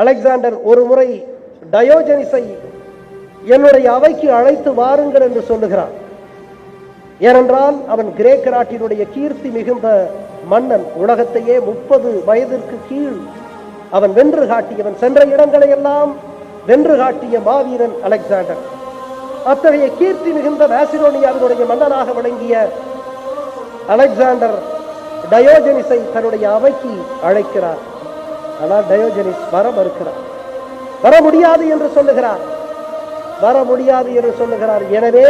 Alexander ஒரு முறை டயோஜனிஸை என்னுடைய அவைக்கு அழைத்து வாருங்கள் என்று சொல்லுகிறான். ஏனென்றால் அவன் கிரேக்க நாட்டினுடைய கீர்த்தி மிகுந்த மன்னன். உலகத்தையே 30 வயதிற்கு கீழ் அவன் வென்று காட்டியவன். சென்ற இடங்களை எல்லாம் வென்று காட்டிய மாவீரன் அலெக்சாண்டர். அத்தகைய கீர்த்தி மிகுந்த மாசிடோனியாவினுடைய மன்னனாக விளங்கிய அலெக்சாண்டர் டயோஜனிஸை தன்னுடைய அவைக்கு அழைக்கிறார். ஆனால் டயோஜனிஸ் வர மறுக்கிறார். வர முடியாது என்று சொல்லுகிறார். எனவே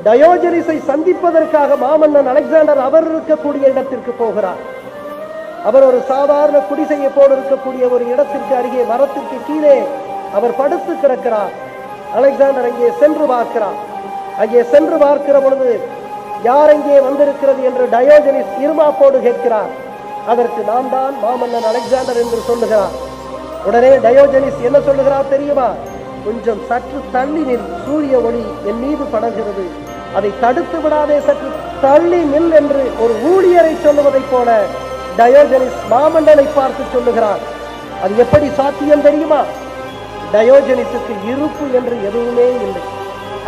டயோஜனிஸை சந்திப்பதற்காக மாமன்னன் அலெக்சாண்டர் அவர் இருக்கக்கூடிய இடத்திற்கு போகிறார். அவர் ஒரு சாதாரண குடிசையை போல இருக்கக்கூடிய ஒரு இடத்திற்கு அருகே மரத்திற்கு கீழே அவர் படுத்து கிடக்கிறார். அலெக்சாண்டர் அங்கே சென்று பார்க்கிறார். அங்கே சென்று பார்க்கிற பொழுது யார் அங்கே வந்திருக்கிறது என்று டயோஜனிஸ் இருமாப்போடு கேட்கிறார். அதற்கு நான் தான் மாமன்னன் அலெக்சாண்டர் என்று சொல்லுகிறார். உடனே டயோஜனிஸ் என்ன சொல்லுகிறார் தெரியுமா? கொஞ்சம் சற்று தள்ளி நில், சூரிய ஒளி என் மீது படுகிறது, அதை தடுத்து விடாதே, சற்று தள்ளி நில் என்று ஒரு ஊழியரை சொல்லுவதைப் போல டயோஜனிஸ் மாமன்னனை பார்த்து சொல்லுகிறார். அது எப்படி சாத்தியம் தெரியுமா? டயோஜனிஸுக்கு இருப்பு என்று எதுவுமே இல்லை.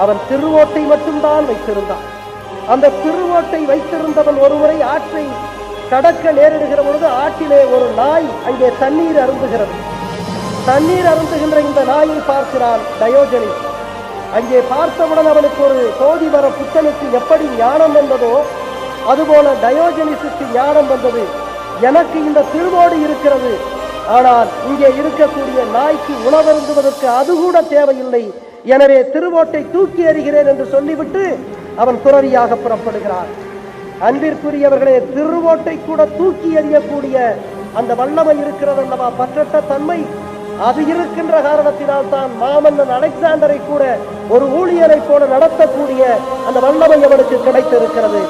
அவன் திருவோட்டை மட்டும்தான் வைத்திருந்தான். அந்த திருவோட்டை வைத்திருந்தவன் ஒருமுறை ஆற்றை கடக்க நேரிடுகிற பொழுது ஆற்றிலே ஒரு நாய் அங்கே தண்ணீர் அருந்துகிறது. தண்ணீர் அருந்துகின்ற இந்த நாயை பார்க்கிறான் டயோஜனிஸ். அங்கே பார்த்தவுடன் அவனுக்கு ஒரு கோதிவர புத்தனுக்கு எப்படி ஞானம் வந்ததோ அதுபோல டயோஜனிஸுக்கு ஞானம் வந்தது. எனக்கு இந்த திருவோடு இருக்கிறது, ஆனால் இங்கே இருக்கக்கூடிய நாய்க்கு உணவருந்துவதற்கு அது கூட தேவையில்லை, எனவே திருவோட்டை தூக்கி எறிகிறேன் என்று சொல்லிவிட்டு அவன் துறவியாக புறப்படுகிறான். அன்பிற்குரியவர்களே, திருவோட்டை கூட தூக்கி எறியக்கூடிய அந்த வல்லமை இருக்கிறது அல்லவா, பற்றற்ற தன்மை, அது இருக்கின்ற காரணத்தினால் தான் மாமன்னன் அலெக்சாண்டரை கூட ஒரு ஊழியரை போல நடத்தக்கூடிய அந்த வல்லமை அவனுக்கு கிடைத்திருக்கிறது.